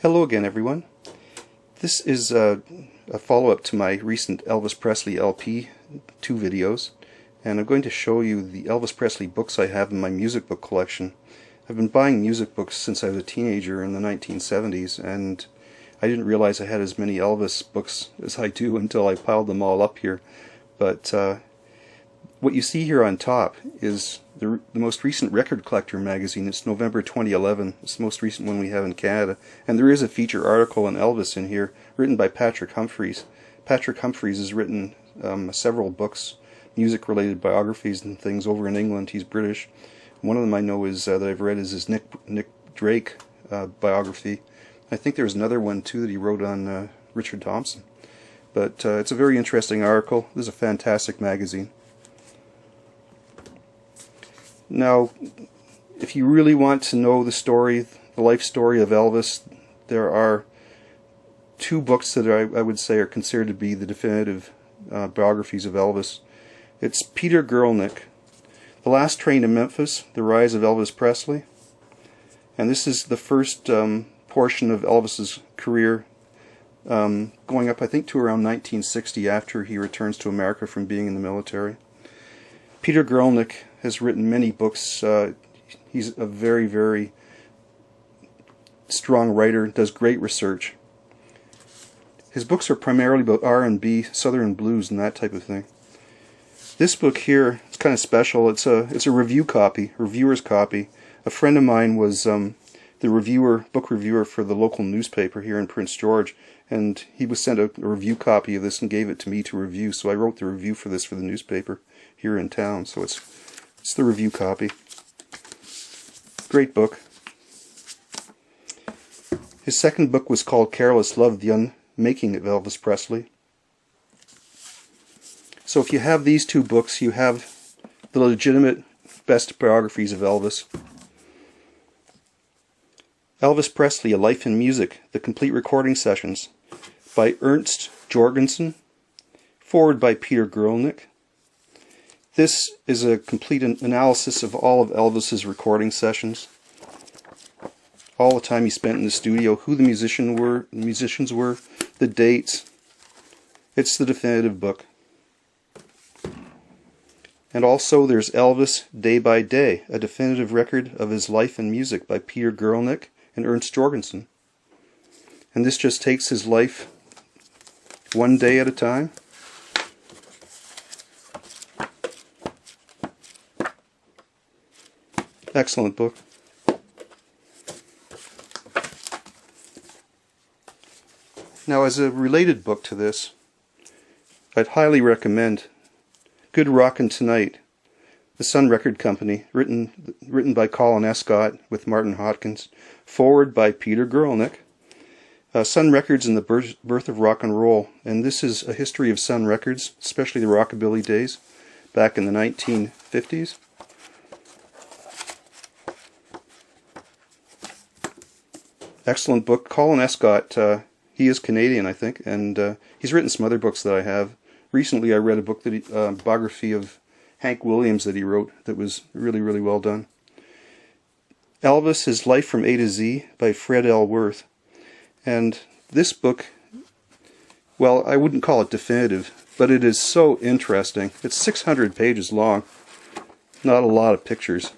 Hello again, everyone. This is a follow-up to my recent Elvis Presley LP 2 videos, and I'm going to show you the Elvis Presley books I have in my music book collection. I've been buying music books since I was a teenager in the 1970s, and I didn't realize I had as many Elvis books as I do until I piled them all up here. But what you see here on top is the most recent Record Collector magazine. It's November 2011. It's the most recent one we have in Canada. And there is a feature article on Elvis in here, written by Patrick Humphreys. Patrick Humphreys has written several books, music-related biographies and things over in England. He's British. One of them I know is that I've read is his Nick Drake biography. I think there's another one too that he wrote on Richard Thompson. But it's a very interesting article. This is a fantastic magazine. Now, if you really want to know the story, the life story of Elvis, there are two books that I would say are considered to be the definitive biographies of Elvis. It's Peter Guralnick, The Last Train to Memphis, The Rise of Elvis Presley. And this is the first portion of Elvis's career, going up I think to around 1960 after he returns to America from being in the military. Peter Guralnick has written many books. He's a very, very strong writer, does great research. His books are primarily about R&B, Southern blues, and that type of thing. This book here is kind of special. It's a review copy, reviewer's copy. A friend of mine was the book reviewer for the local newspaper here in Prince George, and he was sent a review copy of this and gave it to me to review. So I wrote the review for this for the newspaper here in town. So it's the review copy. Great book. His second book was called Careless Love, The Unmaking of Elvis Presley. So if you have these two books, you have the legitimate best biographies of Elvis. Elvis Presley, A Life in Music, The Complete Recording Sessions by Ernst, Jorgensen. Foreword by Peter Guralnick. This is a complete analysis of all of Elvis's recording sessions. All the time he spent in the studio, who the musicians were, the dates. It's the definitive book. And also there's Elvis Day by Day, a definitive record of his life and music by Peter Guralnick and Ernst Jorgensen. And this just takes his life one day at a time. Excellent book. Now, as a related book to this, I'd highly recommend Good Rockin' Tonight, The Sun Record Company, written by Colin Escott with Martin Hopkins, foreword by Peter Guralnick. Sun Records and the Birth of Rock and Roll, and this is a history of Sun Records, especially the rockabilly days, back in the 1950s. Excellent book. Colin Escott, he is Canadian, I think, and he's written some other books that I have. Recently I read a book, biography of Hank Williams that he wrote that was really, really well done. Elvis, His Life from A to Z by Fred L. Worth. And this book, well, I wouldn't call it definitive, but it is so interesting. It's 600 pages long. Not a lot of pictures.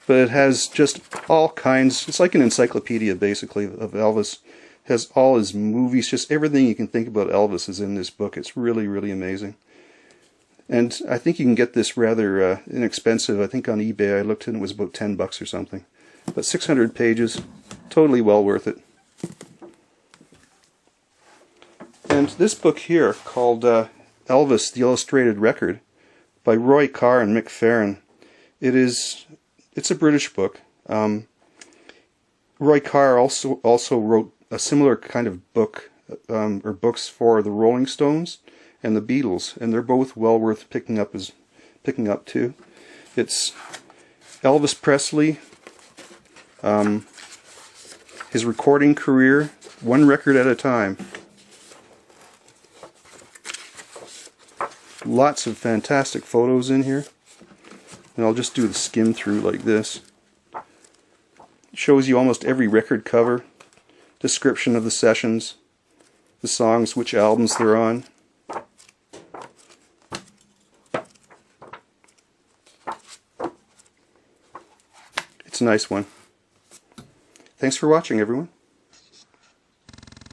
But it has just all kinds, it's like an encyclopedia basically of Elvis. It has all his movies, just everything you can think about Elvis is in this book. It's really, really amazing. And I think you can get this rather inexpensive. I think on eBay I looked and it was about $10 or something. But 600 pages, totally well worth it. And this book here, called Elvis, The Illustrated Record, by Roy Carr and Mick Farren, it's a British book. Roy Carr also wrote a similar kind of book, or books for the Rolling Stones and the Beatles, and they're both well worth picking up too. It's Elvis Presley, his recording career, one record at a time. Lots of fantastic photos in here. And I'll just do the skim through like this. It shows you almost every record cover. description of the sessions, the songs, which albums they're on. It's a nice one. Thanks for watching, everyone.